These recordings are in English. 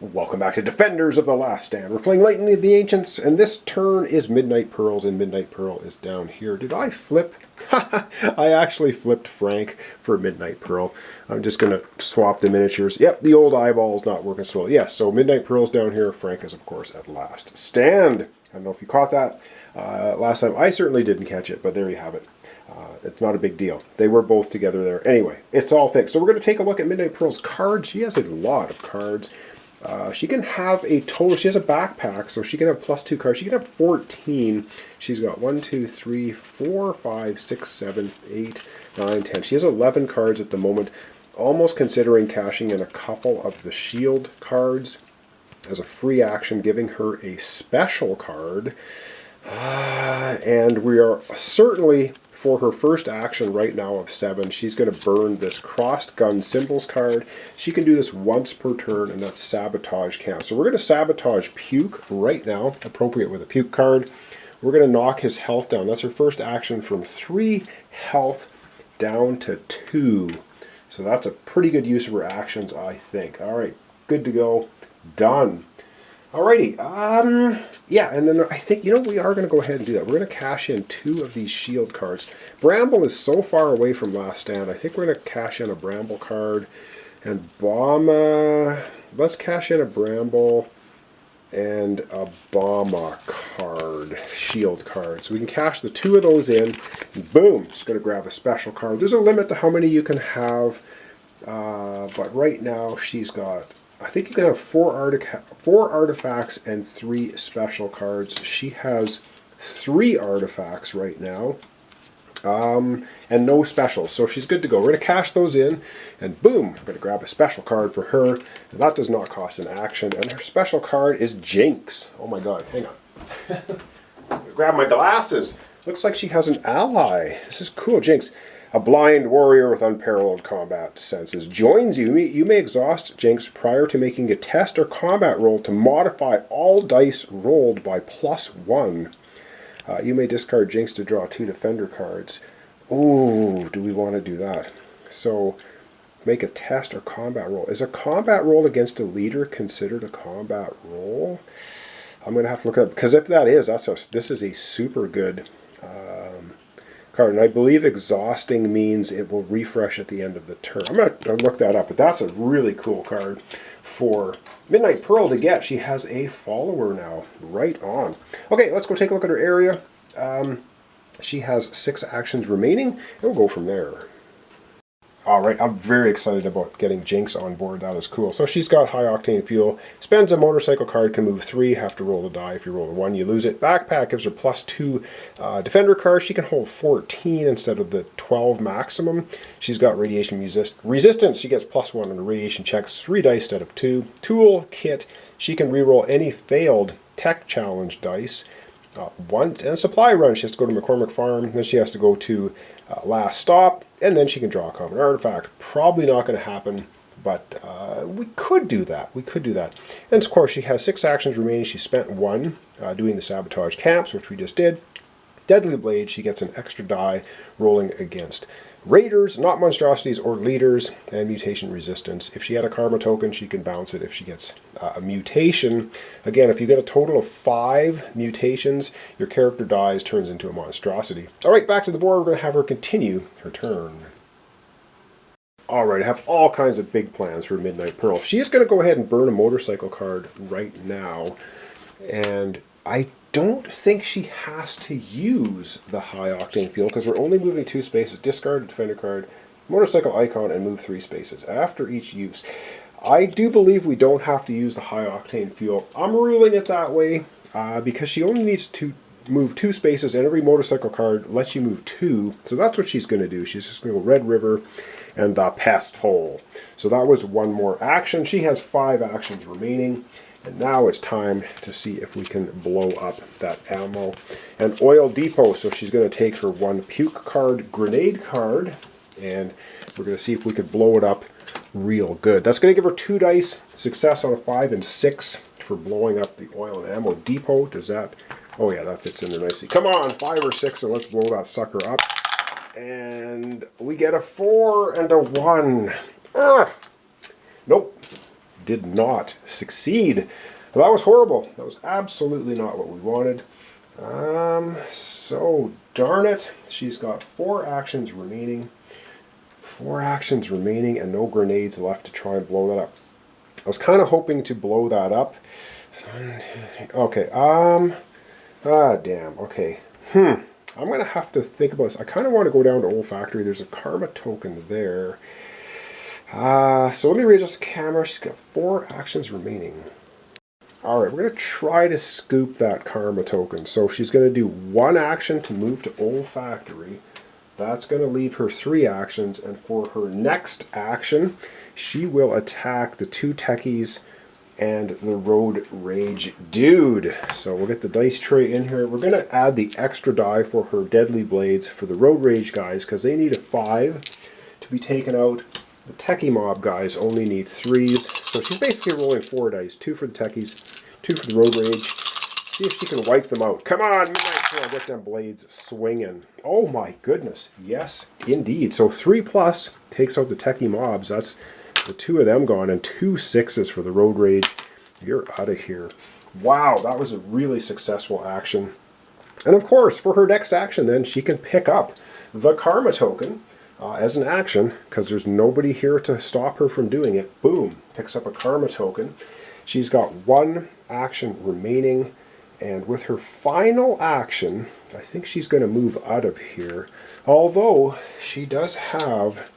Welcome back to Defenders of the Last Stand. We're playing Lightning of the Ancients, and this turn is Midnight Pearls, and Midnight Pearl is down here. Did I flip? I actually flipped Frank for Midnight Pearl. I'm just going to swap the miniatures. Yep, the old eyeball is not working so well. Yes, so Midnight Pearl's down here. Frank is, of course, at last stand. I don't know if you caught that last time. I certainly didn't catch it, but there you have it. It's not a big deal. They were both together there. Anyway, it's all fixed. So we're going to take a look at Midnight Pearl's cards. She has a lot of cards. She can have a total, she has a backpack, so she can have +2 cards. She can have 14. She's got 1, 2, 3, 4, 5, 6, 7, 8, 9, 10. She has 11 cards at the moment, almost considering cashing in a couple of the shield cards as a free action, giving her a special card. And we are certainly, for her first action right now of 7, she's going to burn this Crossed Gun Symbols card. She can do this once per turn, and that's Sabotage Camp. So we're going to Sabotage Puke right now, appropriate with a Puke card. We're going to knock his health down. That's her first action, from 3 health down to 2. So that's a pretty good use of her actions, I think. All right, good to go. Done. Alrighty, yeah, and then I think, we are going to go ahead and do that. We're going to cash in 2 of these shield cards. Bramble is so far away from Last Stand. I think we're going to cash in a Bramble card. And Bomba, let's cash in a Bramble and a Bomba card, shield card. So we can cash the 2 of those in, and boom, just going to grab a special card. There's a limit to how many you can have, but right now she's got, I think you can have 4 artifacts and 3 special cards. She has 3 artifacts right now, and no specials, so she's good to go. We're going to cash those in, and boom, we're going to grab a special card for her, and that does not cost an action, and her special card is Jinx. Oh my god, hang on. Grab my glasses. Looks like she has an ally. This is cool. Jinx, a blind warrior with unparalleled combat senses, joins you. You may exhaust Jinx prior to making a test or combat roll to modify all dice rolled by +1. You may discard Jinx to draw 2 defender cards. Ooh, do we want to do that? So, make a test or combat roll. Is a combat roll against a leader considered a combat roll? I'm going to have to look it up, because if that is, this is a super good card, and I believe exhausting means it will refresh at the end of the turn. I'm going to look that up, but that's a really cool card for Midnight Pearl to get. She has a follower now. Right on. Okay, let's go take a look at her area. She has 6 actions remaining, and we'll go from there. Alright, I'm very excited about getting Jinx on board. That is cool. So she's got high octane fuel, spends a motorcycle card, can move 3, have to roll a die. If you roll a 1, you lose it. Backpack gives her +2 defender cards. She can hold 14 instead of the 12 maximum. She's got radiation resistance. She gets +1 on the radiation checks, 3 dice instead of 2. Tool kit, she can reroll any failed tech challenge dice once. And supply run, she has to go to McCormick Farm, then she has to go to Last Stop, and then she can draw a common artifact. Probably not going to happen, but we could do that. We could do that. And of course, she has 6 actions remaining. She spent 1 doing the Sabotage Camps, which we just did. Deadly Blade, she gets an extra die rolling against Raiders, not monstrosities or leaders, and mutation resistance. If she had a karma token, she can bounce it if she gets a mutation. Again, if you get a total of 5 mutations, your character dies, turns into a monstrosity. Alright, back to the board. We're going to have her continue her turn. Alright, I have all kinds of big plans for Midnight Pearl. She is going to go ahead and burn a motorcycle card right now, and I don't think she has to use the high octane fuel, because we're only moving 2 spaces. Discard a defender card, motorcycle icon, and move 3 spaces after each use. I do believe we don't have to use the high octane fuel. I'm ruling it that way because she only needs to move 2 spaces, and every motorcycle card lets you move 2. So that's what she's going to do. She's just going to go Red River and the Pest Hole. So that was 1 more action. She has 5 actions remaining. And now it's time to see if we can blow up that ammo. And Oil Depot, so she's going to take her 1 Puke card, Grenade card, and we're going to see if we could blow it up real good. That's going to give her 2 dice, success on a 5 and 6 for blowing up the Oil and Ammo Depot. Does that, oh yeah, that fits in there nicely. Come on, 5 or 6, and let's blow that sucker up. And we get a 4 and a 1. Ugh. Nope. did not succeed. Well, that was horrible. That was absolutely not what we wanted. So darn it. She's got 4 actions remaining. 4 actions remaining and no grenades left to try and blow that up. I was kind of hoping to blow that up. Okay, damn, okay. I'm going to have to think about this. I kind of want to go down to olfactory. There's a karma token there. So let me readjust the camera. She's got 4 actions remaining. Alright, we're going to try to scoop that karma token. So she's going to do 1 action to move to olfactory. That's going to leave her 3 actions, and for her next action, she will attack the 2 techies and the road rage dude. So we'll get the dice tray in here. We're going to add the extra die for her deadly blades for the road rage guys, because they need a 5 to be taken out. The techie mob guys only need 3s. So she's basically rolling 4 dice. 2 for the techies, 2 for the road rage. See if she can wipe them out. Come on, Midnight Pearl, get them blades swinging. Oh my goodness, yes, indeed. So 3 plus takes out the techie mobs. That's the 2 of them gone, and 2 6s for the road rage. You're out of here. Wow, that was a really successful action. And of course, for her next action then, she can pick up the karma token as an action, because there's nobody here to stop her from doing it. Boom, picks up a karma token. She's got 1 action remaining. And with her final action, I think she's going to move out of here. Although, she does have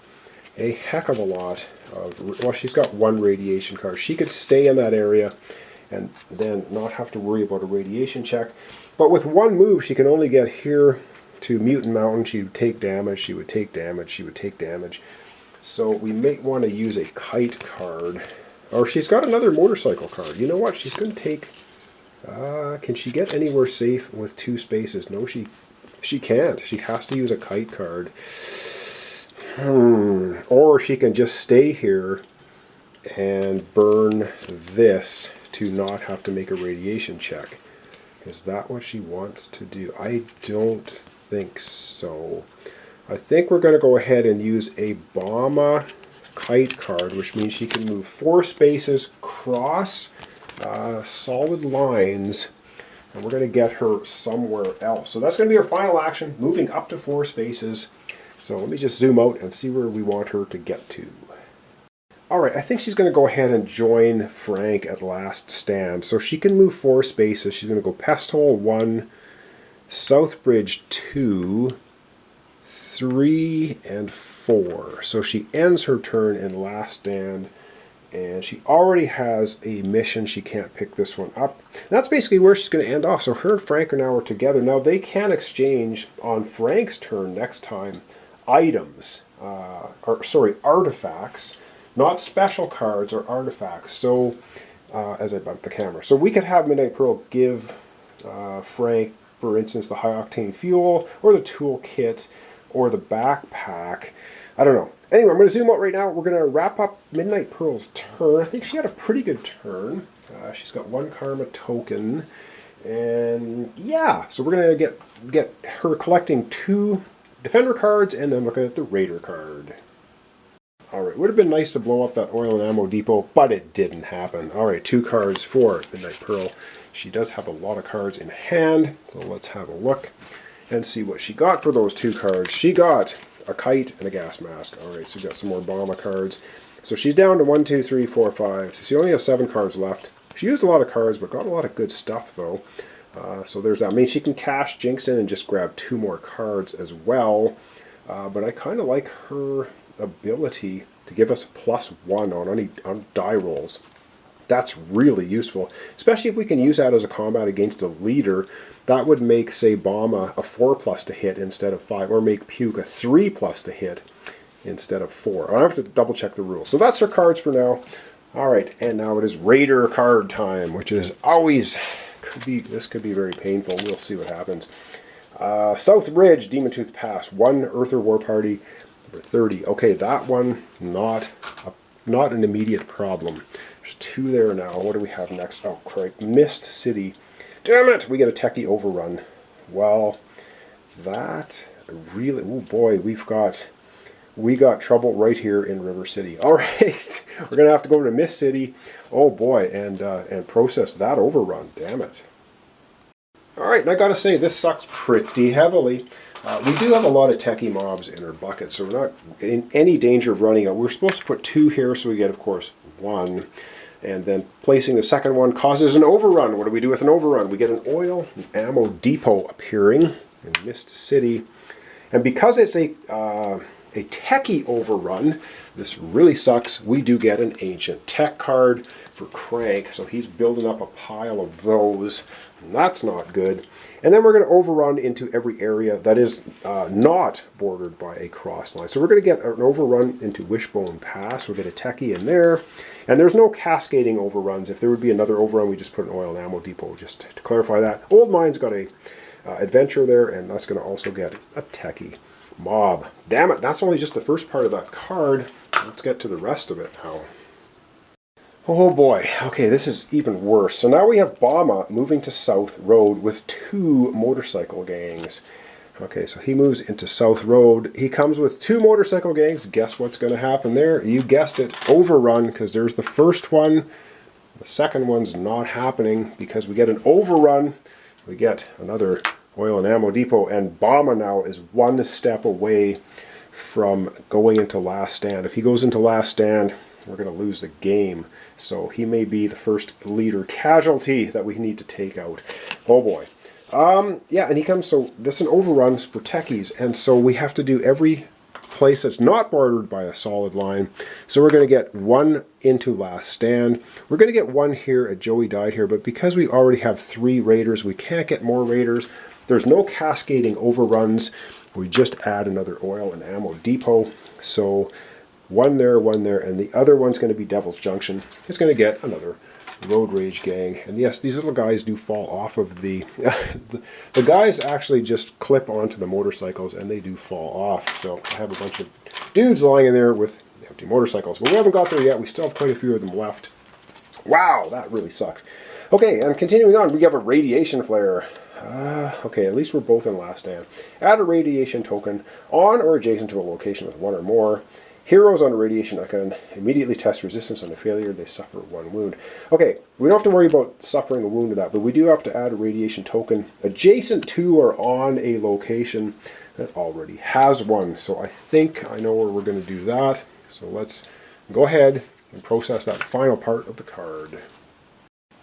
a heck of a lot of... Well, she's got 1 radiation card. She could stay in that area and then not have to worry about a radiation check. But with 1 move, she can only get here to Mutant Mountain. She would take damage, she would take damage, she would take damage. So we may want to use a kite card. Or she's got another motorcycle card. You know what? She's going to take... can she get anywhere safe with 2 spaces? No, she can't. She has to use a kite card. Or she can just stay here and burn this to not have to make a radiation check. Is that what she wants to do? I don't think so. I think we're going to go ahead and use a Bomba kite card, which means she can move 4 spaces, cross solid lines, and we're going to get her somewhere else. So that's going to be her final action, moving up to 4 spaces. So let me just zoom out and see where we want her to get to. Alright, I think she's going to go ahead and join Frank at last stand. So she can move 4 spaces. She's going to go Pest Hole 1, Southbridge 2, 3, and 4. So she ends her turn in last stand. And she already has a mission. She can't pick this one up. That's basically where she's going to end off. So her and Frank are now together. Now they can exchange on Frank's turn next time items, artifacts, not special cards or artifacts. So as I bump the camera. So we could have Midnight Pearl give Frank, for instance, the high octane fuel or the toolkit or the backpack. I don't know. Anyway, I'm going to zoom out right now. We're going to wrap up Midnight Pearl's turn. I think she had a pretty good turn. She's got 1 karma token. And yeah, so we're going to get her collecting 2 Defender cards and then looking at the Raider card. Alright, would have been nice to blow up that oil and ammo depot, but it didn't happen. Alright, 2 cards for Midnight Pearl. She does have a lot of cards in hand, so let's have a look and see what she got for those 2 cards. She got a kite and a gas mask. Alright, so we got some more Bomba cards. So she's down to 1, 2, 3, 4, 5. So she only has 7 cards left. She used a lot of cards, but got a lot of good stuff, though. So there's that. I mean, she can cash Jinx in and just grab 2 more cards as well. But I kind of like her ability to give us a +1 on die rolls. That's really useful, especially if we can use that as a combat against a leader. That would make, say, Bomba a 4+ to hit instead of 5, or make Puke a 3+ to hit instead of 4. I have to double check the rules. So that's her cards for now. Alright, and now it is Raider card time, which is always, this could be very painful. We'll see what happens. South Ridge, Demon Tooth Pass, 1 Earther War Party, number 30. Okay, that one, not an immediate problem. There's 2 there now. What do we have next? Oh, crap. Mist City. Damn it! We get a techie overrun. Well, that really... Oh boy, we've got we got trouble right here in River City. All right, we're going to have to go to Mist City. Oh boy, and process that overrun. Damn it. All right, and I got to say, this sucks pretty heavily. We do have a lot of techie mobs in our bucket, so we're not in any danger of running out. We're supposed to put 2 here, so we get, of course, 1. And then placing the second one causes an overrun. What do we do with an overrun? We get an oil and ammo depot appearing in Mist City. And because it's a techie overrun, this really sucks. We do get an ancient tech card for Crank, so he's building up a pile of those. And that's not good. And then we're going to overrun into every area that is not bordered by a cross line. So we're going to get an overrun into Wishbone Pass. We'll get a techie in there. And there's no cascading overruns. If there would be another overrun, we just put an oil and ammo depot, just to clarify that. Old Mine's got a adventure there, and that's going to also get a techie mob. Damn it, that's only just the first part of that card. Let's get to the rest of it now. Oh boy, okay, this is even worse. So now we have Bama moving to South Road with 2 motorcycle gangs. Okay, so he moves into South Road. He comes with 2 motorcycle gangs. Guess what's going to happen there? You guessed it, overrun, because there's the first one. The second one's not happening because we get an overrun. We get another oil and ammo depot, and Bama now is 1 step away from going into Last Stand. If he goes into Last Stand, we're going to lose the game. So he may be the first leader casualty that we need to take out. Oh boy. Yeah, and he comes, so this is an overrun for techies, and so we have to do every place that's not bordered by a solid line. So we're going to get 1 into Last Stand. We're going to get 1 here at Joey Died Here, but because we already have 3 raiders, we can't get more raiders. There's no cascading overruns. We just add another oil and ammo depot. So 1 there, and the other one's going to be Devil's Junction. It's going to get another Road Rage gang. And yes, these little guys do fall off of the the guys actually just clip onto the motorcycles and they do fall off. So I have a bunch of dudes lying in there with empty motorcycles, but we haven't got there yet. We still have quite a few of them left. Wow, that really sucks. Okay, and continuing on, we have a radiation flare. Okay, at least we're both in Last Stand. Add a radiation token on or adjacent to a location with 1 or more. Heroes on a radiation icon immediately test resistance on a failure. They suffer 1 wound. Okay, we don't have to worry about suffering a wound to that, but we do have to add a radiation token adjacent to or on a location that already has 1. So I think I know where we're going to do that. So let's go ahead and process that final part of the card.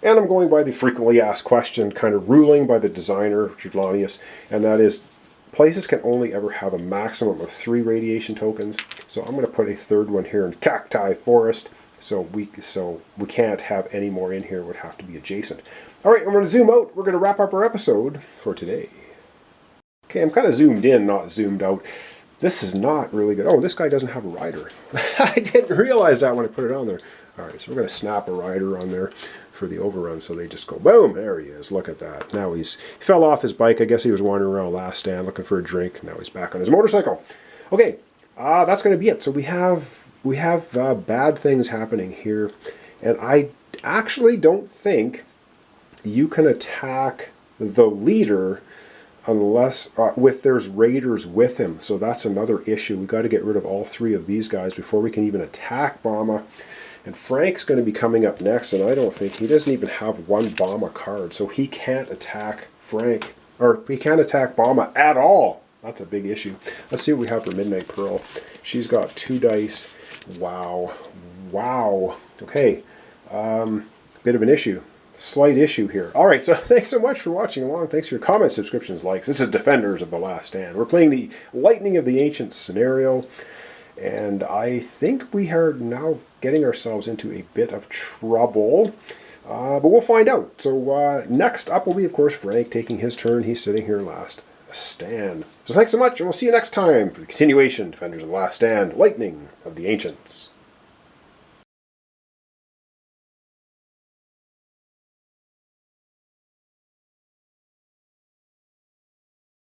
And I'm going by the frequently asked question kind of ruling by the designer, Juglanius, and that is places can only ever have a maximum of 3 radiation tokens. So I'm going to put a 3rd one here in Cacti Forest. So we can't have any more in here. It would have to be adjacent. All right, I'm going to zoom out. We're going to wrap up our episode for today. Okay, I'm kind of zoomed in, not zoomed out. This is not really good. Oh, this guy doesn't have a rider. I didn't realize that when I put it on there. All right, so we're going to snap a rider on there for the overrun, so they just go boom. There he is. Look at that. Now he fell off his bike. I guess he was wandering around Last Stand looking for a drink. Now he's back on his motorcycle. Okay, that's going to be it. So we have bad things happening here, and I actually don't think you can attack the leader unless if there's raiders with him. So that's another issue. We got to get rid of all 3 of these guys before we can even attack Bama. And Frank's going to be coming up next, and I don't think he doesn't even have 1 Bama card, so he can't attack Frank, or he can't attack Bama at all. That's a big issue. Let's see what we have for Midnight Pearl. She's got 2 dice. Wow. Okay, bit of an issue. Slight issue here. All right, so thanks so much for watching along. Thanks for your comments, subscriptions, likes. This is Defenders of the Last Stand. We're playing the Lightning of the Ancients scenario, and I think we are now getting ourselves into a bit of trouble, but we'll find out. So next up will be, of course, Frank taking his turn. He's sitting here in Last Stand. So thanks so much, and we'll see you next time for the continuation, Defenders of the Last Stand, Lightning of the Ancients.